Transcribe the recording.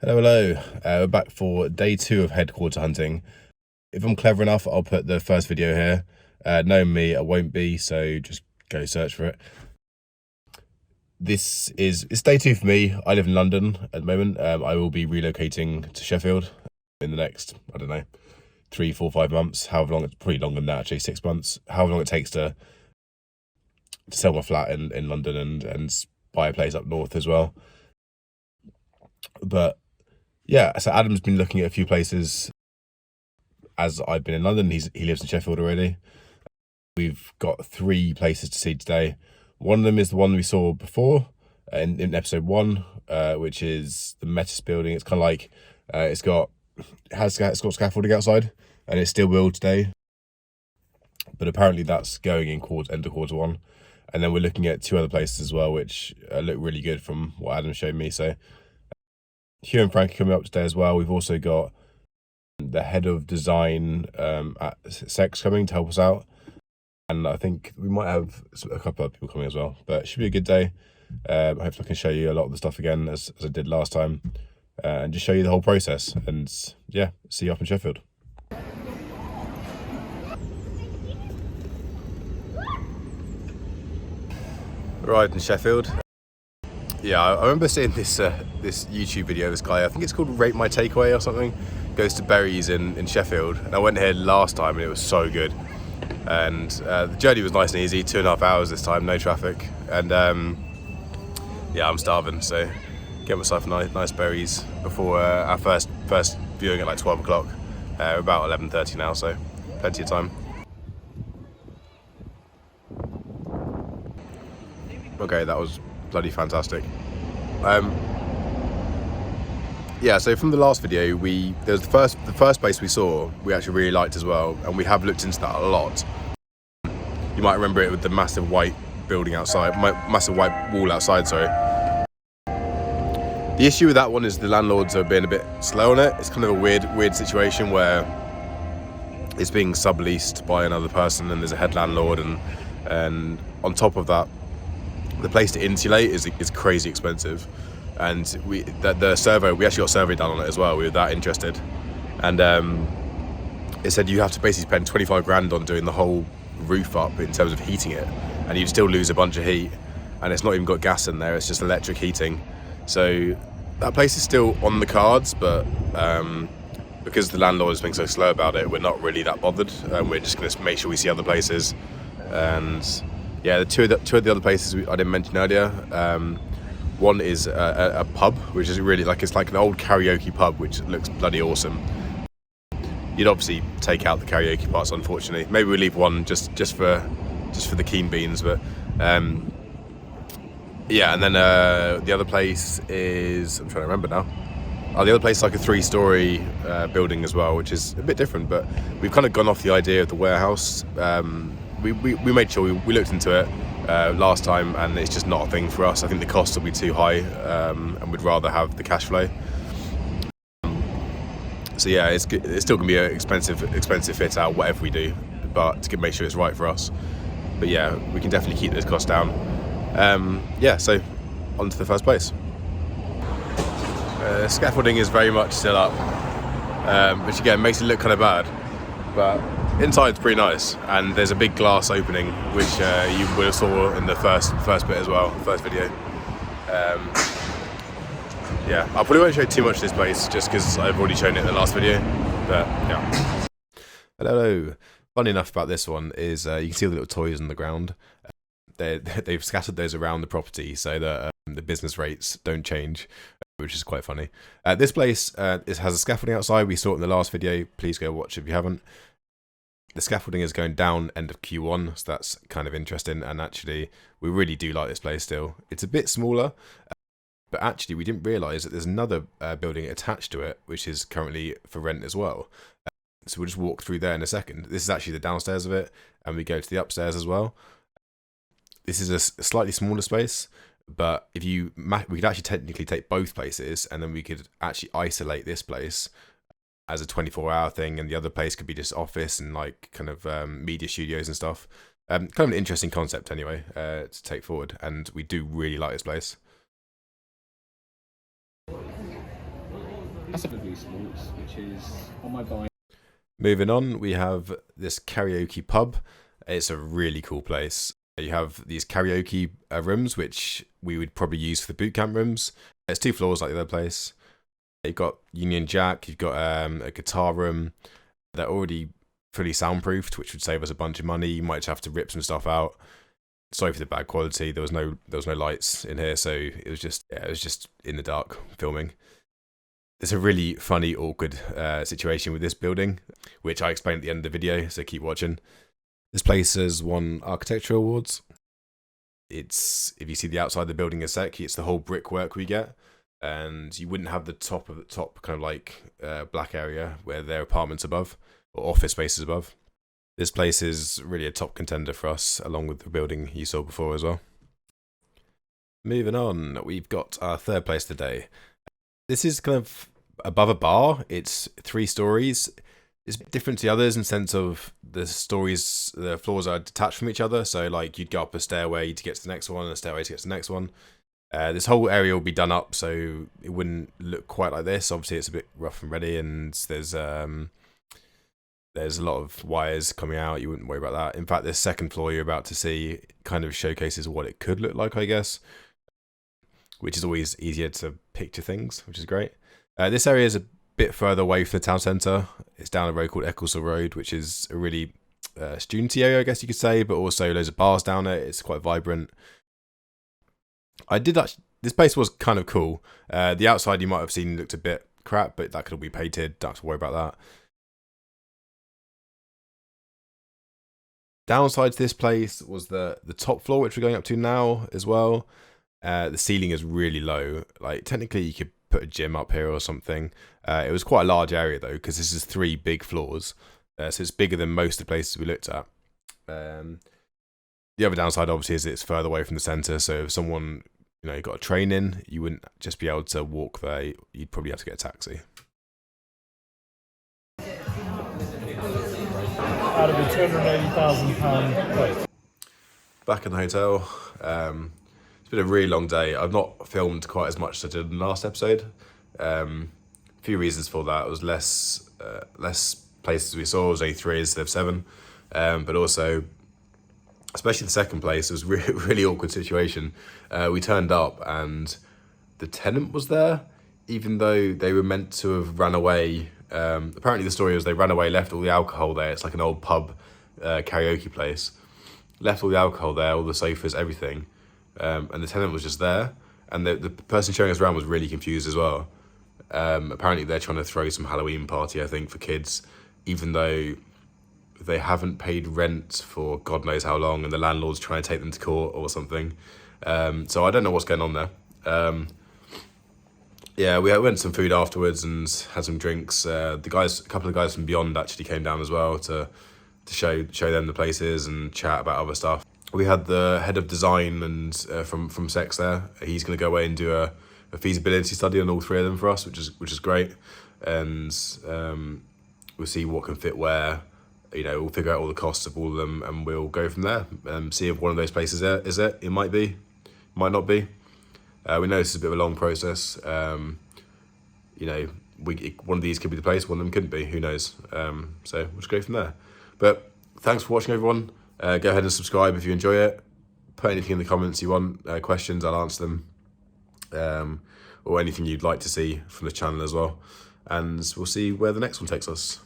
Hello, hello. We're back for day 2 of headquarter hunting. If I'm clever enough, I'll put the first video here. Knowing me, I won't be, so just go search for it. It's day 2 for me. I live in London at the moment. I will be relocating to Sheffield in the next, I don't know, 3, 4, 5 months. However long, it's pretty longer than that actually, 6 months. However long it takes to sell my flat in London and buy a place up north as well. But yeah, so Adam's been looking at a few places as I've been in London. He lives in Sheffield already. We've got 3 places to see today. One of them is the one we saw before in episode 1, which is the Metis building. It's kind of like it's got scaffolding outside, and it's still built today. But apparently that's going in end of quarter 1. And then we're looking at 2 other places as well, which look really good from what Adam showed me. So Hugh and Frank are coming up today as well. We've also got the head of design at Sex coming to help us out. And I think we might have a couple of people coming as well. But it should be a good day. Hopefully I can show you a lot of the stuff again as I did last time. And just show you the whole process. And yeah, see you up in Sheffield. Right in Sheffield. Yeah, I remember seeing this YouTube video of this guy. I think it's called Rate My Takeaway or something. Goes to Berries in Sheffield. And I went here last time and it was so good. And the journey was nice and easy, 2.5 hours this time, no traffic. And yeah, I'm starving, so get myself a nice berries before our first viewing at like 12 o'clock. We're about 11:30 now, so plenty of time. Okay, that was bloody fantastic. Yeah, so from the last video, there's the first place we saw we actually really liked as well, and we have looked into that a lot. You might remember it with the massive white building outside, massive white wall outside, sorry. The issue with that one is the landlords are being a bit slow on it. It's kind of a weird situation where it's being subleased by another person and there's a head landlord, and on top of that, the place to insulate is crazy expensive. And the survey, we actually got a survey done on it as well. We were that interested, and it said you have to basically spend 25 grand on doing the whole roof up in terms of heating it, and you'd still lose a bunch of heat, and it's not even got gas in there, it's just electric heating. So that place is still on the cards, but because the landlord has been so slow about it, we're not really that bothered. We're just going to make sure we see other places. And yeah, the two of the other places I didn't mention earlier, one is a pub, which is really it's like an old karaoke pub, which looks bloody awesome. You'd obviously take out the karaoke parts, unfortunately. Maybe we leave one just for the keen beans, but yeah. And then the other place is, I'm trying to remember now. The other place is like a 3-story building as well, which is a bit different, but we've kind of gone off the idea of the warehouse. We made sure we looked into it last time, and it's just not a thing for us. I think the costs will be too high, and we'd rather have the cash flow. So yeah, it's still gonna be an expensive fit out, whatever we do, but to make sure it's right for us. But yeah, we can definitely keep those costs down. Yeah, so on to the first place. Scaffolding is very much still up, which again makes it look kind of bad, but inside's pretty nice, and there's a big glass opening, which you would have saw in the first bit as well, first video. Yeah, I probably won't show too much of this place just because I've already shown it in the last video, but yeah. Hello. Funny enough about this one is you can see the little toys on the ground. They've scattered those around the property so that the business rates don't change, which is quite funny. This place has a scaffolding outside. We saw it in the last video. Please go watch if you haven't. The scaffolding is going down end of Q1, so that's kind of interesting. And actually, we really do like this place still. It's a bit smaller, but actually we didn't realise that there's another building attached to it, which is currently for rent as well. So we'll just walk through there in a second. This is actually the downstairs of it, and we go to the upstairs as well. This is a slightly smaller space, but if we could actually technically take both places, and then we could actually isolate this place as a 24-hour thing, and the other place could be just office and like kind of media studios and stuff. Kind of an interesting concept anyway to take forward, and we do really like this place. That's a esports, which is on my bike. Moving on, we have this karaoke pub. It's a really cool place. You have these karaoke rooms, which we would probably use for the boot camp rooms. It's 2 floors like the other place. You've got Union Jack, you've got a guitar room. They're already fully soundproofed, which would save us a bunch of money. You might just have to rip some stuff out. Sorry for the bad quality. There was no lights in here, so it was just in the dark filming. There's a really funny, awkward situation with this building, which I explained at the end of the video, so keep watching. This place has won architecture awards. It's, if you see the outside of the building a sec, it's the whole brickwork we get, and you wouldn't have the top kind of like black area where there are apartments above or office spaces above. This place is really a top contender for us, along with the building you saw before as well. Moving on, we've got our third place today. This is kind of above a bar. It's 3 stories. It's different to the others in the sense of the floors are detached from each other. So like you'd go up a stairway to get to the next one, and a stairway to get to the next one. This whole area will be done up so it wouldn't look quite like this. Obviously it's a bit rough and ready, and there's a lot of wires coming out. You wouldn't worry about that. In fact, this second floor you're about to see kind of showcases what it could look like, I guess, which is always easier to picture things, which is great. This area is a bit further away from the town centre. It's down a road called Ecclesall Road, which is a really studenty area, I guess you could say, but also loads of bars down it. It's quite vibrant. This place was kind of cool. The outside you might have seen looked a bit crap, but that could all be painted. Don't have to worry about that. Downside to this place was the top floor, which we're going up to now as well. The ceiling is really low. Like technically you could put a gym up here or something. It was quite a large area though, because this is 3 big floors. So it's bigger than most of the places we looked at. The other downside obviously is it's further away from the centre, so if someone got a train in, you wouldn't just be able to walk there. You'd probably have to get a taxi. Out of a £280,000 place. Back in the hotel. It's been a really long day. I've not filmed quite as much as I did in the last episode. A few reasons for that. It was less places we saw. It was only 3 instead of 7. But also, especially the second place, it was a really awkward situation. We turned up and the tenant was there, even though they were meant to have run away. Apparently the story was they ran away, left all the alcohol there. It's like an old pub karaoke place. Left all the alcohol there, all the sofas, everything. And the tenant was just there. And the person showing us around was really confused as well. Apparently they're trying to throw some Halloween party, I think, for kids, even though they haven't paid rent for God knows how long, and the landlord's trying to take them to court or something. So I don't know what's going on there. Yeah, we went to some food afterwards and had some drinks. A couple of guys from Beyond actually came down as well to show them the places and chat about other stuff. We had the head of design and from Sex there. He's going to go away and do a feasibility study on all 3 of them for us, which is great. And we'll see what can fit where. We'll figure out all the costs of all of them, and we'll go from there. See if one of those places is it. It might be, might not be. We know this is a bit of a long process. One of these could be the place, one of them couldn't be. Who knows? So we'll just go from there. But thanks for watching, everyone. Go ahead and subscribe if you enjoy it. Put anything in the comments you want, questions, I'll answer them. Or anything you'd like to see from the channel as well. And we'll see where the next one takes us.